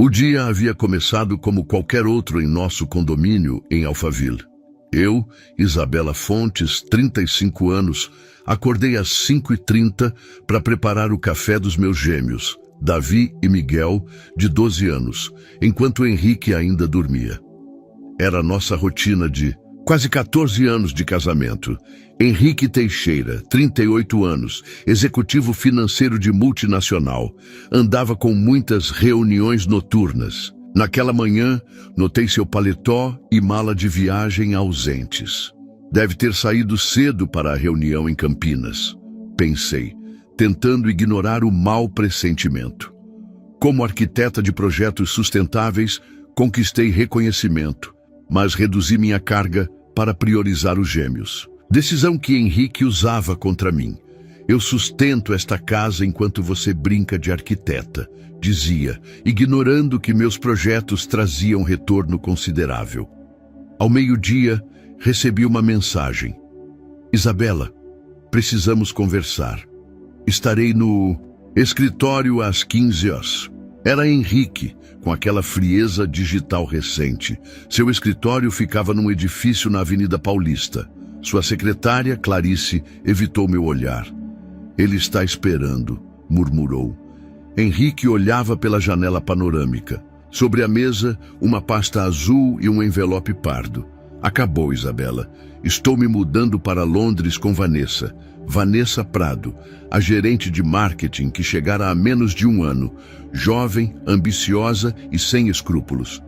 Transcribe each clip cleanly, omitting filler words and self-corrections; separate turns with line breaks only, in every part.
O dia havia começado como qualquer outro em nosso condomínio em Alphaville. Eu, Isabela Fontes, 35 anos, acordei às 5h30 para preparar o café dos meus gêmeos, Davi e Miguel, de 12 anos, enquanto Henrique ainda dormia. Era a nossa rotina de quase 14 anos de casamento. Henrique Teixeira, 38 anos, executivo financeiro de multinacional, andava com muitas reuniões noturnas. Naquela manhã, notei seu paletó e mala de viagem ausentes. Deve ter saído cedo para a reunião em Campinas, pensei, tentando ignorar o mau pressentimento. Como arquiteta de projetos sustentáveis, conquistei reconhecimento, mas reduzi minha carga para priorizar os gêmeos. Decisão que Henrique usava contra mim. Eu sustento esta casa enquanto você brinca de arquiteta, dizia, ignorando que meus projetos traziam retorno considerável. Ao meio-dia, recebi uma mensagem. Isabela, precisamos conversar. Estarei no escritório às 15 horas. Era Henrique, com aquela frieza digital recente. Seu escritório ficava num edifício na Avenida Paulista. Sua secretária, Clarice, evitou meu olhar. Ele está esperando, murmurou. Henrique olhava pela janela panorâmica. Sobre a mesa, uma pasta azul e um envelope pardo. Acabou, Isabela. Estou me mudando para Londres com Vanessa. Vanessa Prado, a gerente de marketing que chegara há menos de um ano. Jovem, ambiciosa e sem escrúpulos.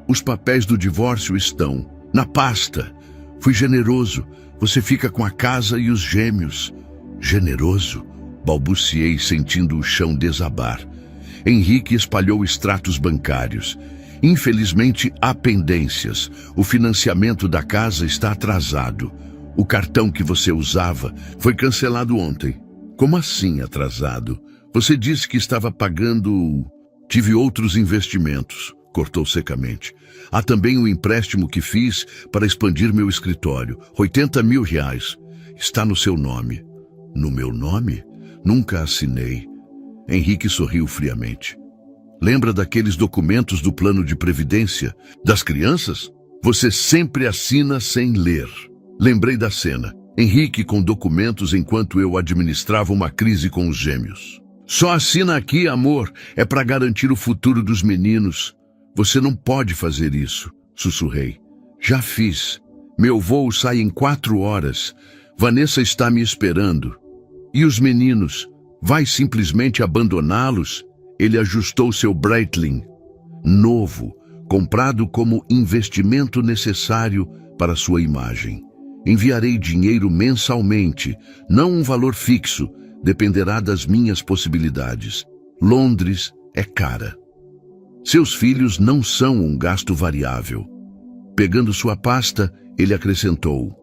Os papéis do divórcio estão na pasta. Fui generoso. Você fica com a casa e os gêmeos. Generoso? Balbuciei, sentindo o chão desabar. Henrique espalhou extratos bancários. Infelizmente, há pendências. O financiamento da casa está atrasado. O cartão que você usava foi cancelado ontem. Como assim atrasado? Você disse que estava pagando... Tive outros investimentos, cortou secamente. Há também um empréstimo que fiz para expandir meu escritório. R$80 mil. Está no seu nome. No meu nome? Nunca assinei. Henrique sorriu friamente. Lembra daqueles documentos do plano de previdência? Das crianças? Você sempre assina sem ler. Lembrei da cena. Henrique com documentos enquanto eu administrava uma crise com os gêmeos. Só assina aqui, amor. É para garantir o futuro dos meninos. Você não pode fazer isso, sussurrei. Já fiz. Meu voo sai em 4 horas. Vanessa está me esperando. E os meninos? Vai simplesmente abandoná-los? Ele ajustou seu Breitling. Novo, comprado como investimento necessário para sua imagem. Enviarei dinheiro mensalmente, não um valor fixo, dependerá das minhas possibilidades. Londres é cara. Seus filhos não são um gasto variável. Pegando sua pasta, ele acrescentou.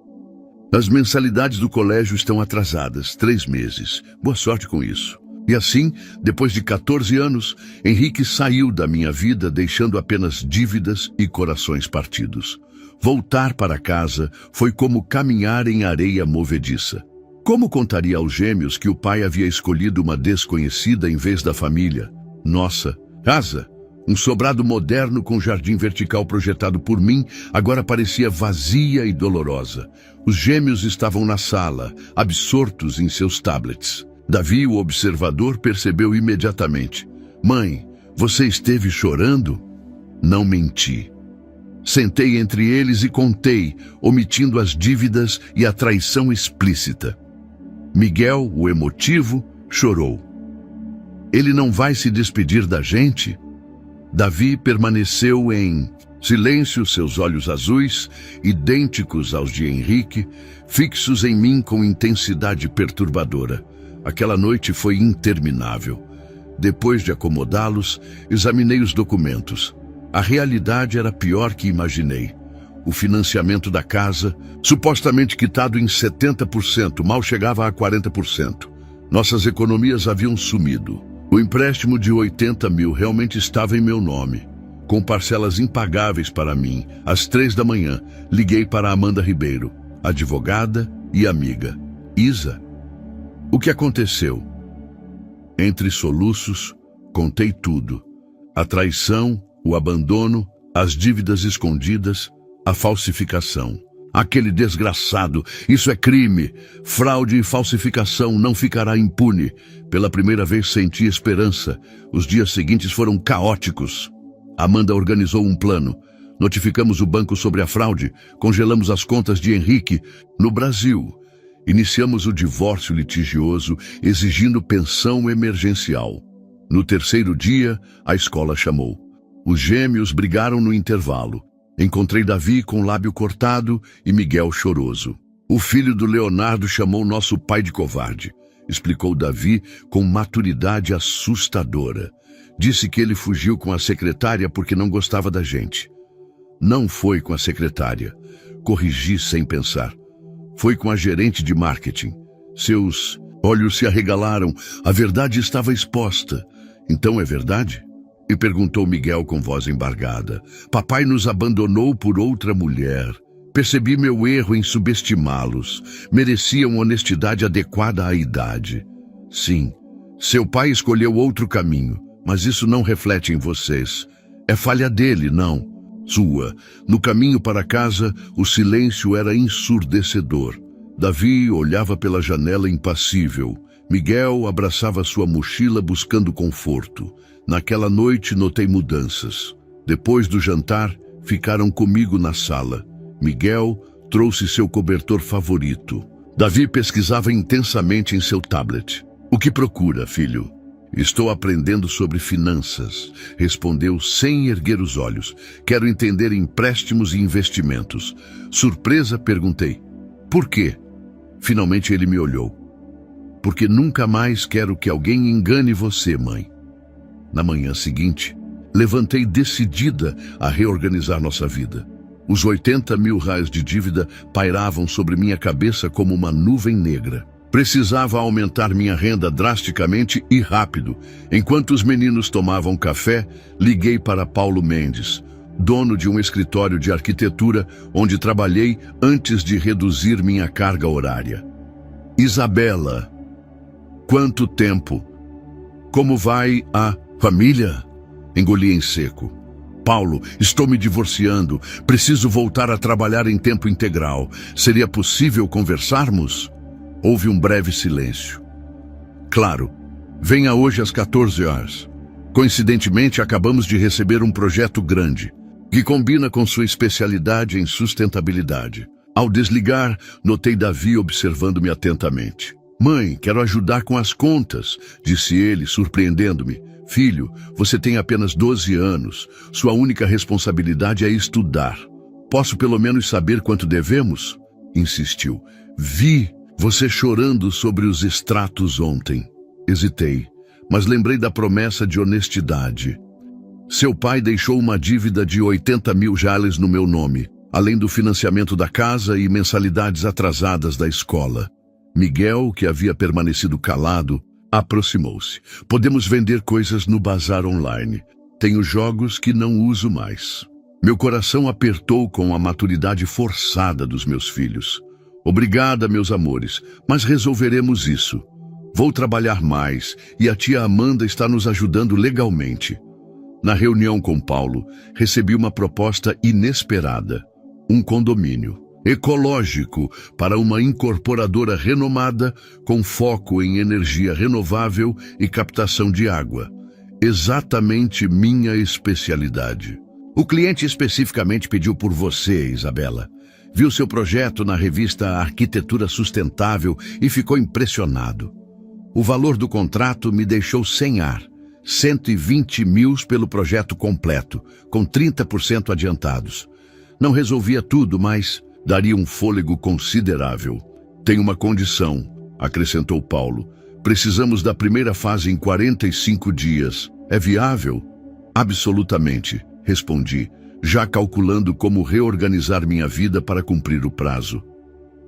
As mensalidades do colégio estão atrasadas, 3 meses. Boa sorte com isso. E assim, depois de 14 anos, Henrique saiu da minha vida deixando apenas dívidas e corações partidos. Voltar para casa foi como caminhar em areia movediça. Como contaria aos gêmeos que o pai havia escolhido uma desconhecida em vez da família? Nossa, casa! Um sobrado moderno com jardim vertical projetado por mim agora parecia vazia e dolorosa. Os gêmeos estavam na sala, absortos em seus tablets. Davi, o observador, percebeu imediatamente. Mãe, você esteve chorando? Não menti. Sentei entre eles e contei, omitindo as dívidas e a traição explícita. Miguel, o emotivo, chorou. Ele não vai se despedir da gente? Davi permaneceu em silêncio, seus olhos azuis, idênticos aos de Henrique, fixos em mim com intensidade perturbadora. Aquela noite foi interminável. Depois de acomodá-los, examinei os documentos. A realidade era pior que imaginei. O financiamento da casa, supostamente quitado em 70%, mal chegava a 40%. Nossas economias haviam sumido. O empréstimo de 80 mil realmente estava em meu nome. Com parcelas impagáveis para mim, às 3 da manhã, liguei para Amanda Ribeiro, advogada e amiga. Isa, o que aconteceu? Entre soluços, contei tudo. A traição, o abandono, as dívidas escondidas, a falsificação. Aquele desgraçado, isso é crime. Fraude e falsificação não ficará impune. Pela primeira vez senti esperança. Os dias seguintes foram caóticos. Amanda organizou um plano. Notificamos o banco sobre a fraude, congelamos as contas de Henrique no Brasil. Iniciamos o divórcio litigioso, exigindo pensão emergencial. No terceiro dia, a escola chamou. Os gêmeos brigaram no intervalo. Encontrei Davi com lábio cortado e Miguel choroso. O filho do Leonardo chamou nosso pai de covarde, explicou Davi com maturidade assustadora. Disse que ele fugiu com a secretária porque não gostava da gente. Não foi com a secretária. Corrigi sem pensar. Foi com a gerente de marketing. Seus olhos se arregalaram. A verdade estava exposta. Então é verdade? E perguntou Miguel com voz embargada. Papai nos abandonou por outra mulher. Percebi meu erro em subestimá-los. Mereciam honestidade adequada à idade. Sim, seu pai escolheu outro caminho, mas isso não reflete em vocês. É falha dele, não sua. No caminho para casa, o silêncio era ensurdecedor. Davi olhava pela janela impassível. Miguel abraçava sua mochila buscando conforto. Naquela noite notei mudanças. Depois do jantar, ficaram comigo na sala. Miguel trouxe seu cobertor favorito. Davi pesquisava intensamente em seu tablet. O que procura, filho? Estou aprendendo sobre finanças, respondeu sem erguer os olhos. Quero entender empréstimos e investimentos. Surpresa, perguntei. Por quê? Finalmente ele me olhou. Porque nunca mais quero que alguém engane você, mãe. Na manhã seguinte, levantei decidida a reorganizar nossa vida. Os 80 mil reais de dívida pairavam sobre minha cabeça como uma nuvem negra. Precisava aumentar minha renda drasticamente e rápido. Enquanto os meninos tomavam café, liguei para Paulo Mendes, dono de um escritório de arquitetura onde trabalhei antes de reduzir minha carga horária. Isabela, quanto tempo? Como vai a família? Engoli em seco. Paulo, estou me divorciando. Preciso voltar a trabalhar em tempo integral. Seria possível conversarmos? Houve um breve silêncio. Claro, venha hoje às 14 horas. Coincidentemente, acabamos de receber um projeto grande, que combina com sua especialidade em sustentabilidade. Ao desligar, notei Davi observando-me atentamente. Mãe, quero ajudar com as contas, disse ele, surpreendendo-me. Filho, você tem apenas 12 anos. Sua única responsabilidade é estudar. Posso pelo menos saber quanto devemos? Insistiu. Vi você chorando sobre os extratos ontem. Hesitei, mas lembrei da promessa de honestidade. Seu pai deixou uma dívida de 80 mil reais no meu nome, além do financiamento da casa e mensalidades atrasadas da escola. Miguel, que havia permanecido calado, aproximou-se. Podemos vender coisas no bazar online. Tenho jogos que não uso mais. Meu coração apertou com a maturidade forçada dos meus filhos. Obrigada, meus amores, mas resolveremos isso. Vou trabalhar mais e a tia Amanda está nos ajudando legalmente. Na reunião com Paulo, recebi uma proposta inesperada. Um condomínio ecológico para uma incorporadora renomada com foco em energia renovável e captação de água. Exatamente minha especialidade. O cliente especificamente pediu por você, Isabela. Viu seu projeto na revista Arquitetura Sustentável e ficou impressionado. O valor do contrato me deixou sem ar. 120 mil pelo projeto completo, com 30% adiantados. Não resolvia tudo, mas daria um fôlego considerável. Tem uma condição, acrescentou Paulo. Precisamos da primeira fase em 45 dias. É viável? Absolutamente, respondi, já calculando como reorganizar minha vida para cumprir o prazo.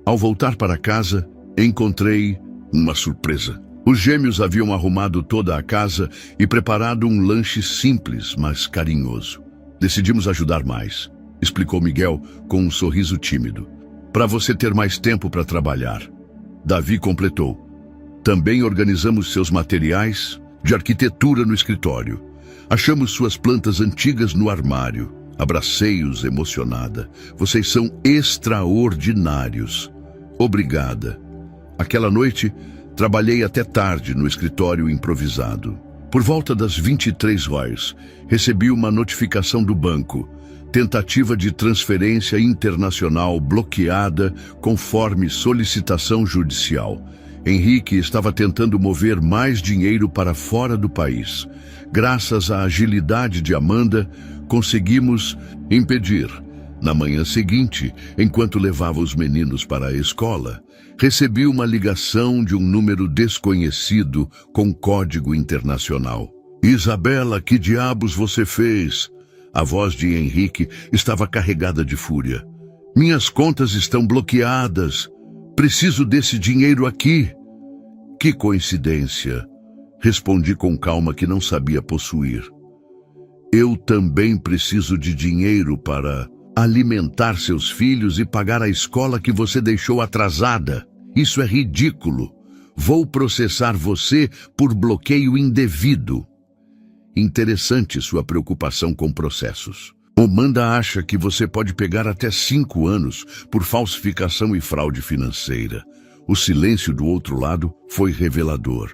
Ao voltar para casa, encontrei uma surpresa. Os gêmeos haviam arrumado toda a casa e preparado um lanche simples, mas carinhoso. Decidimos ajudar mais, explicou Miguel com um sorriso tímido. Para você ter mais tempo para trabalhar. Davi completou. Também organizamos seus materiais de arquitetura no escritório. Achamos suas plantas antigas no armário. Abracei-os emocionada. Vocês são extraordinários. Obrigada. Aquela noite, trabalhei até tarde no escritório improvisado. Por volta das 23 horas, recebi uma notificação do banco. Tentativa de transferência internacional bloqueada conforme solicitação judicial. Henrique estava tentando mover mais dinheiro para fora do país. Graças à agilidade de Amanda, conseguimos impedir. Na manhã seguinte, enquanto levava os meninos para a escola, recebi uma ligação de um número desconhecido com código internacional. Isabela, que diabos você fez? A voz de Henrique estava carregada de fúria. Minhas contas estão bloqueadas. Preciso desse dinheiro aqui. Que coincidência. Respondi com calma que não sabia possuir. Eu também preciso de dinheiro para alimentar seus filhos e pagar a escola que você deixou atrasada. Isso é ridículo. Vou processar você por bloqueio indevido. Interessante sua preocupação com processos. Amanda acha que você pode pegar até 5 anos por falsificação e fraude financeira. O silêncio do outro lado foi revelador.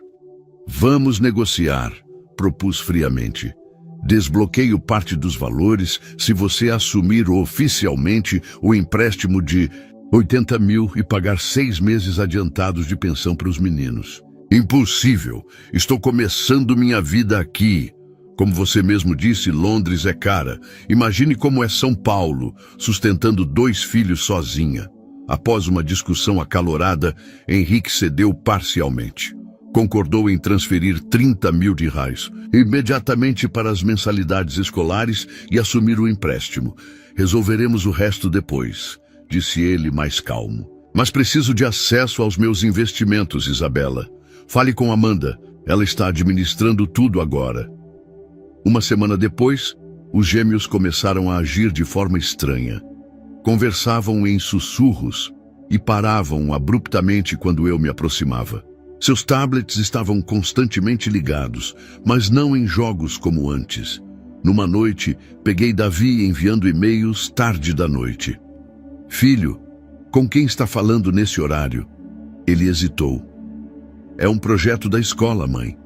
Vamos negociar, propus friamente. Desbloqueio parte dos valores se você assumir oficialmente o empréstimo de 80 mil e pagar 6 meses adiantados de pensão para os meninos. Impossível. Estou começando minha vida aqui. Como você mesmo disse, Londres é cara. Imagine como é São Paulo, sustentando 2 filhos sozinha. Após uma discussão acalorada, Henrique cedeu parcialmente. Concordou em transferir 30 mil dirhams imediatamente para as mensalidades escolares e assumir o empréstimo. Resolveremos o resto depois, disse ele mais calmo. Mas preciso de acesso aos meus investimentos, Isabela. Fale com Amanda. Ela está administrando tudo agora. Uma semana depois, os gêmeos começaram a agir de forma estranha. Conversavam em sussurros e paravam abruptamente quando eu me aproximava. Seus tablets estavam constantemente ligados, mas não em jogos como antes. Numa noite, peguei Davi enviando e-mails tarde da noite. Filho, com quem está falando nesse horário? Ele hesitou. É um projeto da escola, mãe.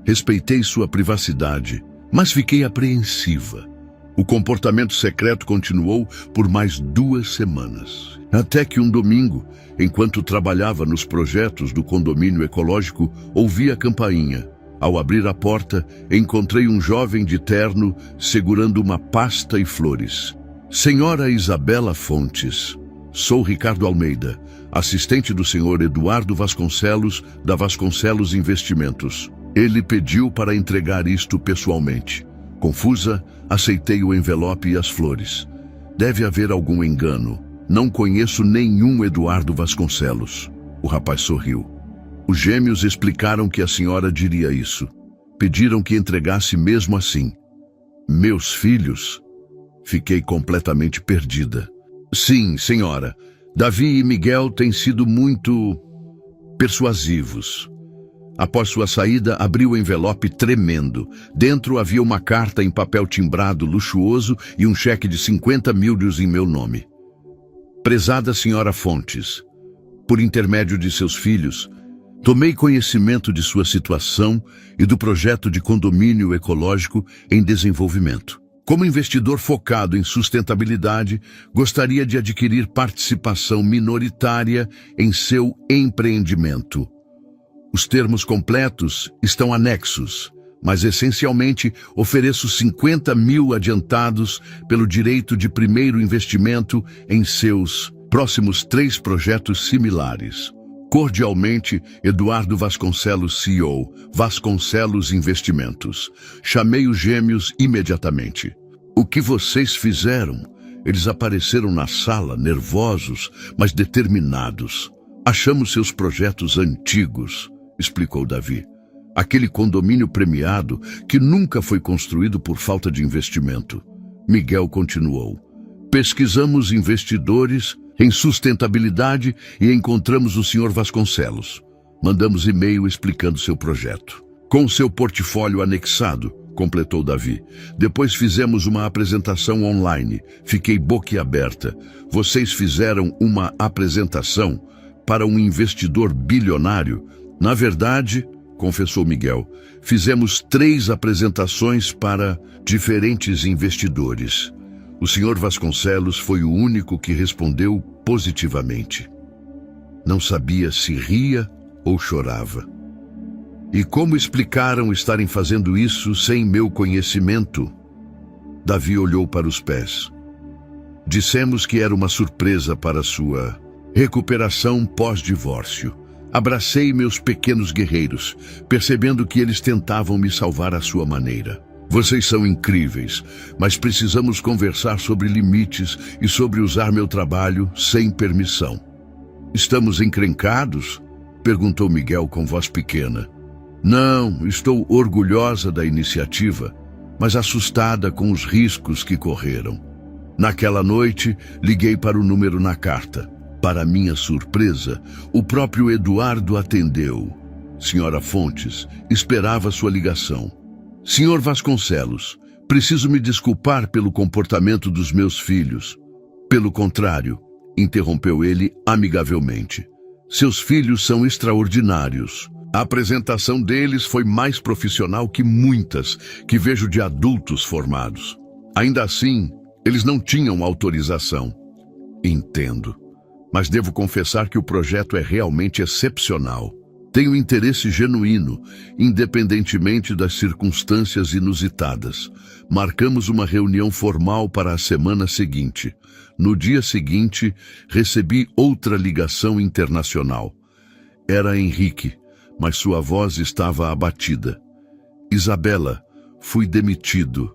Respeitei sua privacidade, mas fiquei apreensiva. O comportamento secreto continuou por mais 2 semanas. Até que um domingo, enquanto trabalhava nos projetos do condomínio ecológico, ouvi a campainha. Ao abrir a porta, encontrei um jovem de terno segurando uma pasta e flores. Senhora Isabela Fontes, sou Ricardo Almeida, assistente do senhor Eduardo Vasconcelos, da Vasconcelos Investimentos. Ele pediu para entregar isto pessoalmente. Confusa, aceitei o envelope e as flores. Deve haver algum engano. Não conheço nenhum Eduardo Vasconcelos. O rapaz sorriu. Os gêmeos explicaram que a senhora diria isso. Pediram que entregasse mesmo assim. Meus filhos? Fiquei completamente perdida. Sim, senhora. Davi e Miguel têm sido muito persuasivos. Após sua saída, abri o envelope tremendo. Dentro havia uma carta em papel timbrado luxuoso e um cheque de 50 mil em meu nome. Prezada senhora Fontes, por intermédio de seus filhos, tomei conhecimento de sua situação e do projeto de condomínio ecológico em desenvolvimento. Como investidor focado em sustentabilidade, gostaria de adquirir participação minoritária em seu empreendimento. Os termos completos estão anexos, mas essencialmente ofereço 50 mil adiantados pelo direito de primeiro investimento em seus próximos 3 projetos similares. Cordialmente, Eduardo Vasconcelos, CEO, Vasconcelos Investimentos. Chamei os gêmeos imediatamente. O que vocês fizeram? Eles apareceram na sala, nervosos, mas determinados. Achamos seus projetos antigos, explicou Davi. Aquele condomínio premiado que nunca foi construído por falta de investimento. Miguel continuou. Pesquisamos investidores em sustentabilidade e encontramos o Sr. Vasconcelos. Mandamos e-mail explicando seu projeto. Com seu portfólio anexado, completou Davi. Depois fizemos uma apresentação online. Fiquei boquiaberta. Vocês fizeram uma apresentação para um investidor bilionário? Na verdade, confessou Miguel, fizemos 3 apresentações para diferentes investidores. O Sr. Vasconcelos foi o único que respondeu positivamente. Não sabia se ria ou chorava. E como explicaram estarem fazendo isso sem meu conhecimento? Davi olhou para os pés. Dissemos que era uma surpresa para sua recuperação pós-divórcio. Abracei meus pequenos guerreiros, percebendo que eles tentavam me salvar à sua maneira. Vocês são incríveis, mas precisamos conversar sobre limites e sobre usar meu trabalho sem permissão. Estamos encrencados? Perguntou Miguel com voz pequena. Não, estou orgulhosa da iniciativa, mas assustada com os riscos que correram. Naquela noite, liguei para o número na carta. Para minha surpresa, o próprio Eduardo atendeu. Senhora Fontes, esperava sua ligação. Senhor Vasconcelos, preciso me desculpar pelo comportamento dos meus filhos. Pelo contrário, interrompeu ele amigavelmente. Seus filhos são extraordinários. A apresentação deles foi mais profissional que muitas que vejo de adultos formados. Ainda assim, eles não tinham autorização. Entendo, mas devo confessar que o projeto é realmente excepcional. Tenho interesse genuíno, independentemente das circunstâncias inusitadas. Marcamos uma reunião formal para a semana seguinte. No dia seguinte, recebi outra ligação internacional. Era Henrique, mas sua voz estava abatida. Isabela, fui demitido.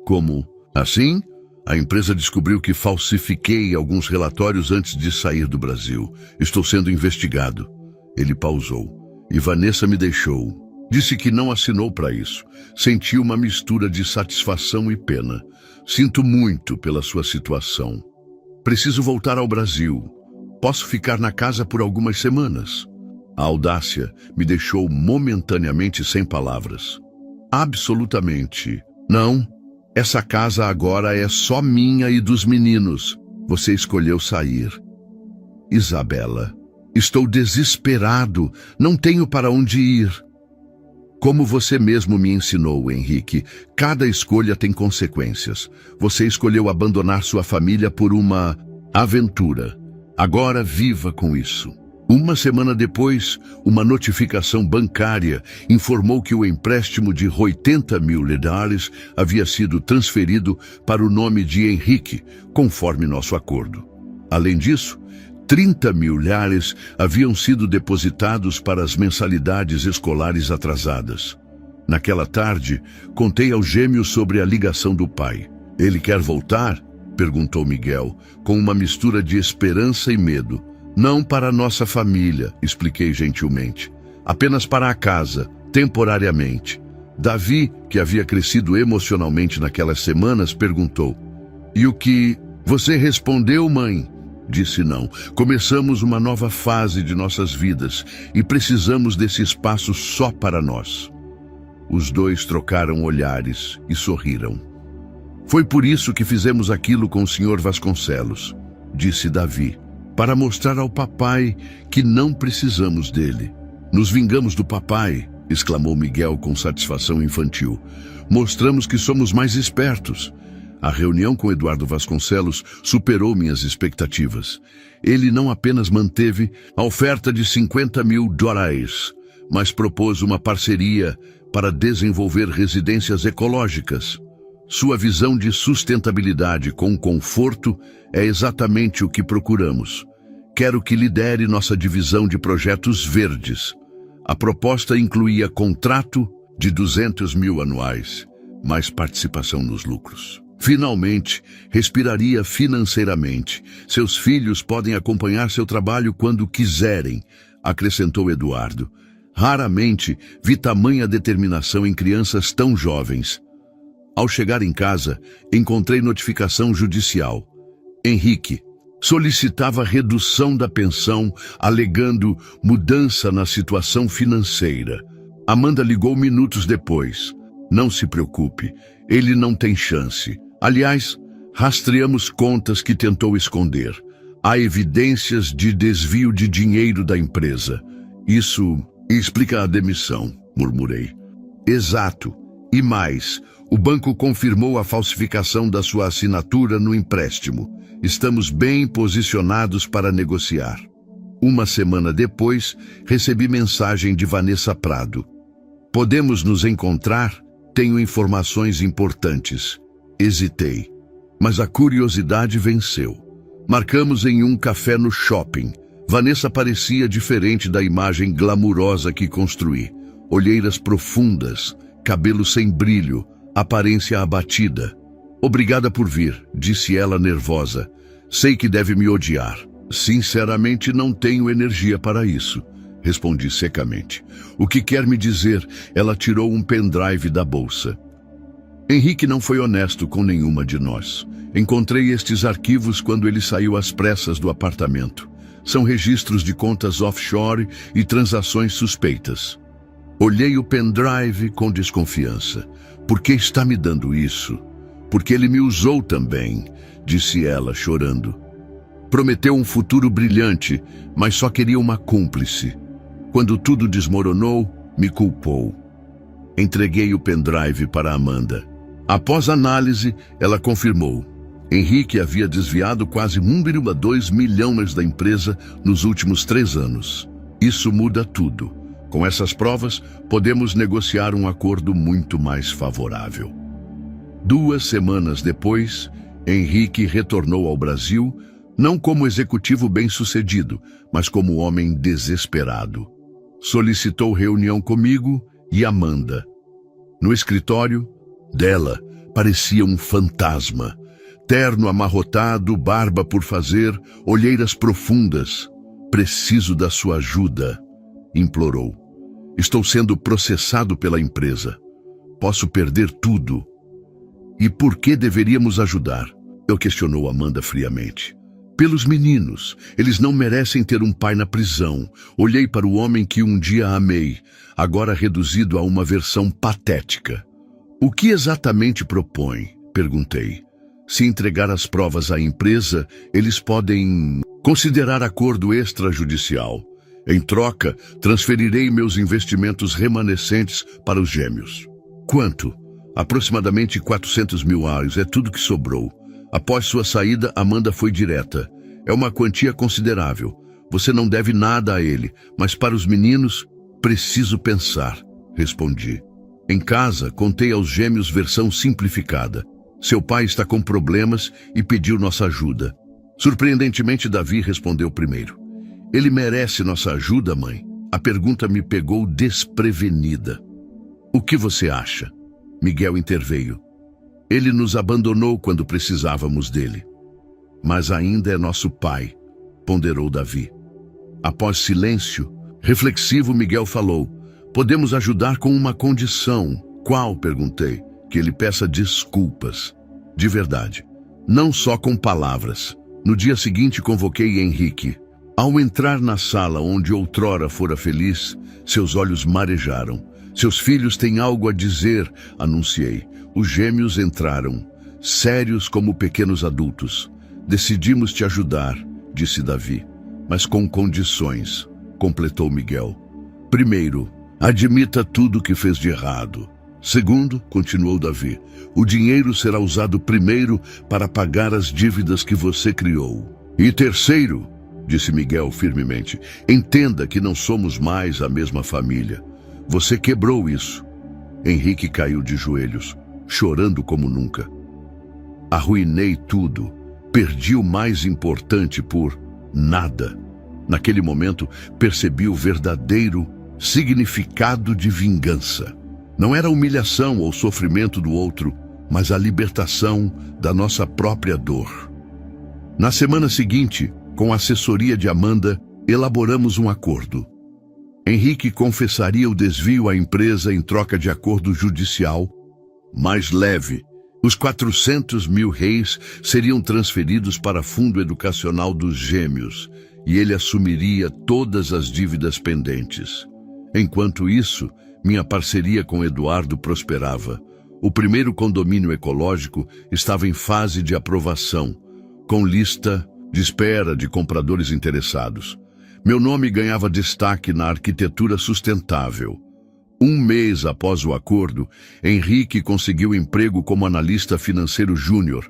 Como? Assim? A empresa descobriu que falsifiquei alguns relatórios antes de sair do Brasil. Estou sendo investigado. Ele pausou. E Vanessa me deixou. Disse que não assinou para isso. Senti uma mistura de satisfação e pena. Sinto muito pela sua situação. Preciso voltar ao Brasil. Posso ficar na casa por algumas semanas. A audácia me deixou momentaneamente sem palavras. Absolutamente. Não. Essa casa agora é só minha e dos meninos. Você escolheu sair. Isabela. Estou desesperado, não tenho para onde ir. Como você mesmo me ensinou, Henrique, cada escolha tem consequências. Você escolheu abandonar sua família por uma aventura. Agora viva com isso. Uma semana depois, uma notificação bancária informou que o empréstimo de $80 mil havia sido transferido para o nome de Henrique, conforme nosso acordo. Além disso, $30 mil haviam sido depositados para as mensalidades escolares atrasadas. Naquela tarde, contei aos gêmeos sobre a ligação do pai. Ele quer voltar? Perguntou Miguel, com uma mistura de esperança e medo. Não para nossa família, expliquei gentilmente. Apenas para a casa, temporariamente. Davi, que havia crescido emocionalmente naquelas semanas, perguntou. E o que... Você respondeu, mãe? Disse não. Começamos uma nova fase de nossas vidas e precisamos desse espaço só para nós. Os dois trocaram olhares e sorriram. Foi por isso que fizemos aquilo com o Sr. Vasconcelos, disse Davi, para mostrar ao papai que não precisamos dele. Nos vingamos do papai, exclamou Miguel com satisfação infantil. Mostramos que somos mais espertos. A reunião com Eduardo Vasconcelos superou minhas expectativas. Ele não apenas manteve a oferta de $50 mil, mas propôs uma parceria para desenvolver residências ecológicas. Sua visão de sustentabilidade com conforto é exatamente o que procuramos. Quero que lidere nossa divisão de projetos verdes. A proposta incluía contrato de $200 mil anuais, mais participação nos lucros. Finalmente, respiraria financeiramente. Seus filhos podem acompanhar seu trabalho quando quiserem, acrescentou Eduardo. Raramente vi tamanha determinação em crianças tão jovens. Ao chegar em casa, encontrei notificação judicial. Henrique solicitava redução da pensão, alegando mudança na situação financeira. Amanda ligou minutos depois. Não se preocupe, ele não tem chance. Aliás, rastreamos contas que tentou esconder. Há evidências de desvio de dinheiro da empresa. Isso explica a demissão, murmurei. Exato. E mais, o banco confirmou a falsificação da sua assinatura no empréstimo. Estamos bem posicionados para negociar. Uma semana depois, recebi mensagem de Vanessa Prado. Podemos nos encontrar? Tenho informações importantes. Hesitei, mas a curiosidade venceu. Marcamos em um café no shopping. Vanessa parecia diferente da imagem glamurosa que construí. Olheiras profundas, cabelo sem brilho, aparência abatida. Obrigada por vir, disse ela nervosa. Sei que deve me odiar. Sinceramente, não tenho energia para isso, respondi secamente. O que quer me dizer? Ela tirou um pendrive da bolsa. Henrique não foi honesto com nenhuma de nós. Encontrei estes arquivos quando ele saiu às pressas do apartamento. São registros de contas offshore e transações suspeitas. Olhei o pendrive com desconfiança. Por que está me dando isso? Porque ele me usou também, disse ela, chorando. Prometeu um futuro brilhante, mas só queria uma cúmplice. Quando tudo desmoronou, me culpou. Entreguei o pendrive para Amanda. Após análise, ela confirmou. Henrique havia desviado quase 1,2 milhões da empresa nos últimos 3 anos. Isso muda tudo. Com essas provas, podemos negociar um acordo muito mais favorável. 2 semanas depois, Henrique retornou ao Brasil, não como executivo bem-sucedido, mas como homem desesperado. Solicitou reunião comigo e Amanda. No escritório dela, parecia um fantasma. Terno amarrotado, barba por fazer, olheiras profundas. Preciso da sua ajuda, implorou. Estou sendo processado pela empresa. Posso perder tudo. E por que deveríamos ajudar? Eu questionou Amanda friamente. Pelos meninos, eles não merecem ter um pai na prisão. Olhei para o homem que um dia amei, agora reduzido a uma versão patética. O que exatamente propõe? Perguntei. Se entregar as provas à empresa, eles podem considerar acordo extrajudicial. Em troca, transferirei meus investimentos remanescentes para os gêmeos. Quanto? Aproximadamente 400 mil ares, é tudo que sobrou. Após sua saída, Amanda foi direta. É uma quantia considerável. Você não deve nada a ele, mas para os meninos, preciso pensar, respondi. Em casa, contei aos gêmeos versão simplificada. Seu pai está com problemas e pediu nossa ajuda. Surpreendentemente, Davi respondeu primeiro. Ele merece nossa ajuda, mãe? A pergunta me pegou desprevenida. O que você acha? Miguel interveio. Ele nos abandonou quando precisávamos dele. Mas ainda é nosso pai, ponderou Davi. Após silêncio, reflexivo, Miguel falou. Podemos ajudar com uma condição. Qual? Perguntei. Que ele peça desculpas. De verdade. Não só com palavras. No dia seguinte convoquei Henrique. Ao entrar na sala onde outrora fora feliz, seus olhos marejaram. Seus filhos têm algo a dizer, anunciei. Os gêmeos entraram, sérios como pequenos adultos. Decidimos te ajudar, disse Davi, mas com condições, completou Miguel. Primeiro, admita tudo o que fez de errado. Segundo, continuou Davi, o dinheiro será usado primeiro para pagar as dívidas que você criou. E terceiro, disse Miguel firmemente, entenda que não somos mais a mesma família. Você quebrou isso. Henrique caiu de joelhos, chorando como nunca. Arruinei tudo. Perdi o mais importante por nada. Naquele momento, percebi o verdadeiro significado de vingança. Não era a humilhação ou sofrimento do outro, mas a libertação da nossa própria dor. Na semana seguinte, com a assessoria de Amanda, elaboramos um acordo. Henrique confessaria o desvio à empresa em troca de acordo judicial mais leve. Os 400 mil réis seriam transferidos para fundo educacional dos gêmeos e ele assumiria todas as dívidas pendentes. Enquanto isso, minha parceria com Eduardo prosperava. O primeiro condomínio ecológico estava em fase de aprovação, com lista de espera de compradores interessados. Meu nome ganhava destaque na arquitetura sustentável. Um mês após o acordo, Henrique conseguiu emprego como analista financeiro júnior,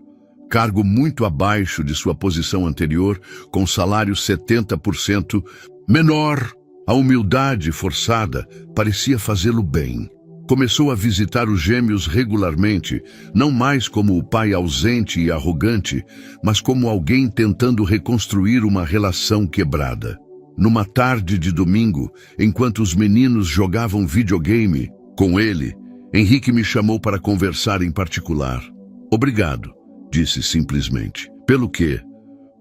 cargo muito abaixo de sua posição anterior, com salário 70% menor. A humildade forçada parecia fazê-lo bem. Começou a visitar os gêmeos regularmente, não mais como o pai ausente e arrogante, mas como alguém tentando reconstruir uma relação quebrada. Numa tarde de domingo, enquanto os meninos jogavam videogame com ele, Henrique me chamou para conversar em particular. Obrigado, disse simplesmente. Pelo quê?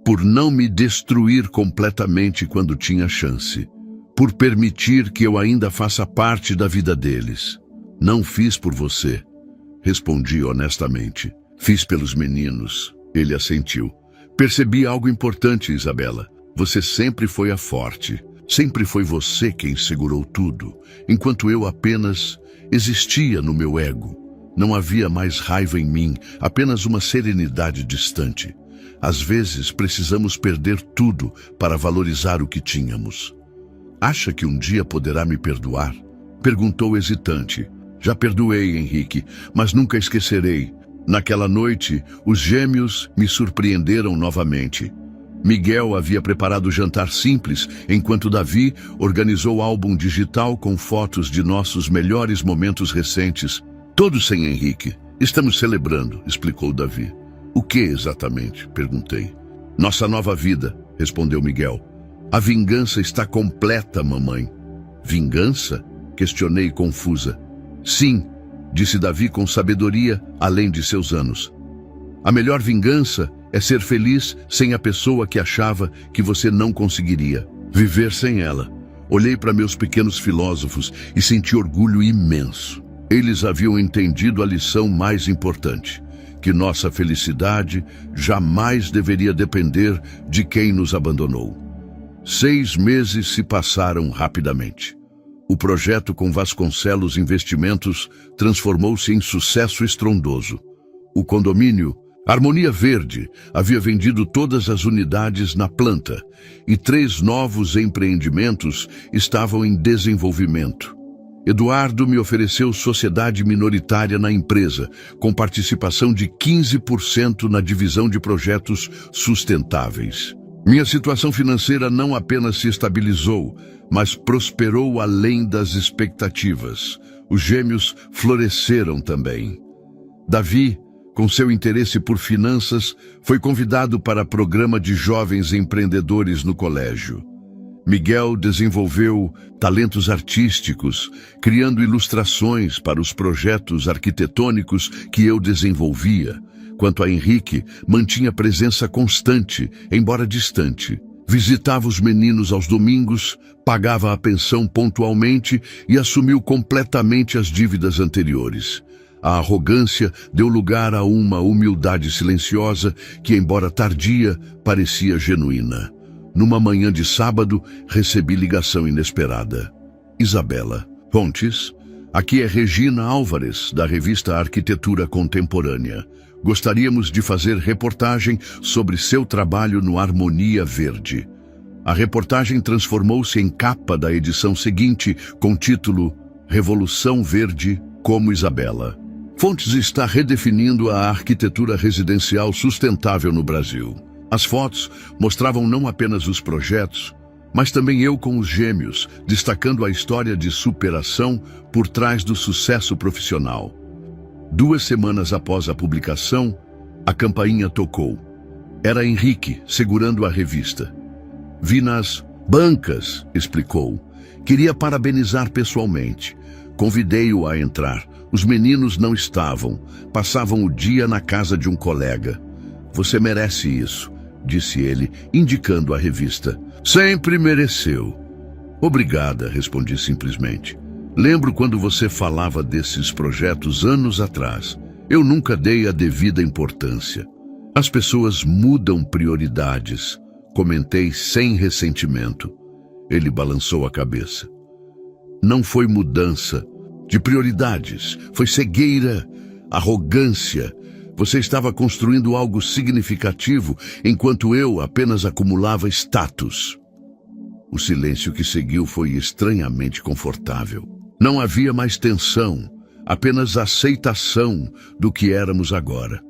Por não me destruir completamente quando tinha chance. Por permitir que eu ainda faça parte da vida deles. Não fiz por você, respondi honestamente. Fiz pelos meninos, ele assentiu. Percebi algo importante, Isabela. Você sempre foi a forte. Sempre foi você quem segurou tudo, enquanto eu apenas existia no meu ego. Não havia mais raiva em mim, apenas uma serenidade distante. Às vezes precisamos perder tudo para valorizar o que tínhamos. Acha que um dia poderá me perdoar? Perguntou hesitante. Já perdoei, Henrique, mas nunca esquecerei. Naquela noite, os gêmeos me surpreenderam novamente. Miguel havia preparado jantar simples, enquanto Davi organizou álbum digital com fotos de nossos melhores momentos recentes. Todos sem Henrique. Estamos celebrando, explicou Davi. O que exatamente? Perguntei. Nossa nova vida, respondeu Miguel. A vingança está completa, mamãe. Vingança? Questionei confusa. Sim, disse Davi com sabedoria além de seus anos. A melhor vingança é ser feliz sem a pessoa que achava que você não conseguiria. Viver sem ela. Olhei para meus pequenos filósofos e senti orgulho imenso. Eles haviam entendido a lição mais importante, que nossa felicidade jamais deveria depender de quem nos abandonou. 6 meses se passaram rapidamente. O projeto com Vasconcelos Investimentos transformou-se em sucesso estrondoso. O condomínio Harmonia Verde havia vendido todas as unidades na planta e 3 novos empreendimentos estavam em desenvolvimento. Eduardo me ofereceu sociedade minoritária na empresa, com participação de 15% na divisão de projetos sustentáveis. Minha situação financeira não apenas se estabilizou, mas prosperou além das expectativas. Os gêmeos floresceram também. Davi, com seu interesse por finanças, foi convidado para programa de jovens empreendedores no colégio. Miguel desenvolveu talentos artísticos, criando ilustrações para os projetos arquitetônicos que eu desenvolvia. Quanto a Henrique, mantinha presença constante, embora distante. Visitava os meninos aos domingos, pagava a pensão pontualmente e assumiu completamente as dívidas anteriores. A arrogância deu lugar a uma humildade silenciosa que, embora tardia, parecia genuína. Numa manhã de sábado, recebi ligação inesperada. Isabela. Fontes. Aqui é Regina Álvares, da revista Arquitetura Contemporânea. Gostaríamos de fazer reportagem sobre seu trabalho no Harmonia Verde. A reportagem transformou-se em capa da edição seguinte, com o título Revolução Verde como Isabela. Fontes está redefinindo a arquitetura residencial sustentável no Brasil. As fotos mostravam não apenas os projetos, mas também eu com os gêmeos, destacando a história de superação por trás do sucesso profissional. 2 semanas após a publicação, a campainha tocou. Era Henrique, segurando a revista. Vi nas bancas, explicou. Queria parabenizar pessoalmente. Convidei-o a entrar. Os meninos não estavam. Passavam o dia na casa de um colega. Você merece isso, disse ele, indicando a revista. Sempre mereceu. Obrigada, respondi simplesmente. Lembro quando você falava desses projetos anos atrás. Eu nunca dei a devida importância. As pessoas mudam prioridades, comentei sem ressentimento. Ele balançou a cabeça. Não foi mudança, de prioridades. Foi cegueira, arrogância. Você estava construindo algo significativo, enquanto eu apenas acumulava status. O silêncio que seguiu foi estranhamente confortável. Não havia mais tensão, apenas aceitação do que éramos agora.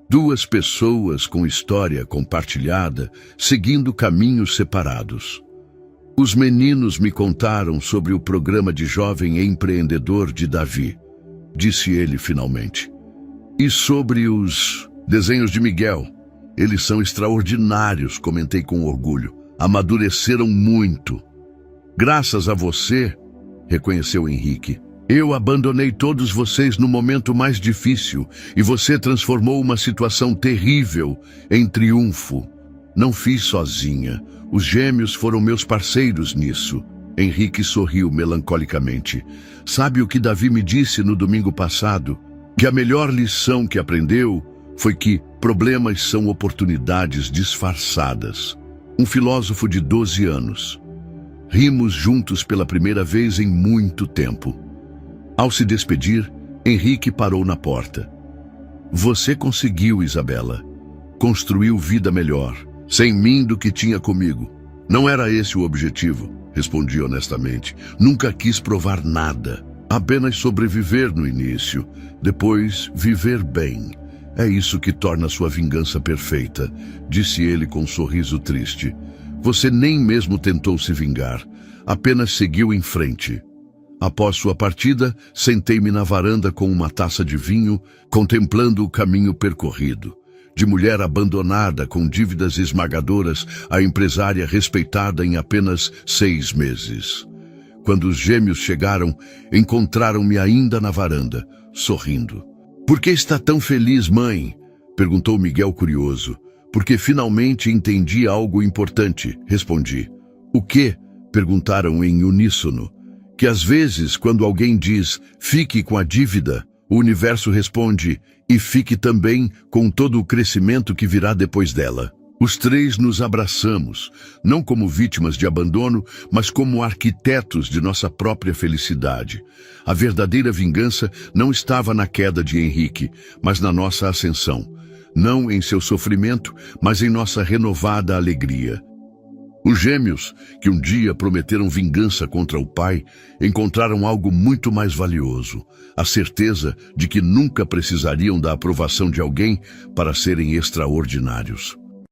Duas pessoas com história compartilhada, seguindo caminhos separados. Os meninos me contaram sobre o programa de jovem empreendedor de Davi, disse ele finalmente. E sobre os desenhos de Miguel. Eles são extraordinários, comentei com orgulho. Amadureceram muito. Graças a você, reconheceu Henrique. Eu abandonei todos vocês no momento mais difícil e você transformou uma situação terrível em triunfo. Não fiz sozinha. Os gêmeos foram meus parceiros nisso. Henrique sorriu melancolicamente. Sabe o que Davi me disse no domingo passado? Que a melhor lição que aprendeu foi que problemas são oportunidades disfarçadas. Um filósofo de 12 anos. Rimos juntos pela primeira vez em muito tempo. Ao se despedir, Henrique parou na porta. Você conseguiu, Isabela. Construiu vida melhor, sem mim do que tinha comigo. Não era esse o objetivo, respondi honestamente. Nunca quis provar nada. Apenas sobreviver no início, depois viver bem. É isso que torna sua vingança perfeita, disse ele com um sorriso triste. Você nem mesmo tentou se vingar, apenas seguiu em frente. Após sua partida, sentei-me na varanda com uma taça de vinho, contemplando o caminho percorrido. De mulher abandonada com dívidas esmagadoras, a empresária respeitada em apenas 6 meses. Quando os gêmeos chegaram, encontraram-me ainda na varanda, sorrindo. Por que está tão feliz, mãe? Perguntou Miguel curioso. Porque finalmente entendi algo importante, respondi. O quê? Perguntaram em uníssono. Que às vezes, quando alguém diz, fique com a dívida, o universo responde, e fique também com todo o crescimento que virá depois dela. Os 3 nos abraçamos, não como vítimas de abandono, mas como arquitetos de nossa própria felicidade. A verdadeira vingança não estava na queda de Henrique, mas na nossa ascensão. Não em seu sofrimento, mas em nossa renovada alegria. Os gêmeos, que um dia prometeram vingança contra o pai, encontraram algo muito mais valioso, a certeza de que nunca precisariam da aprovação de alguém para serem extraordinários.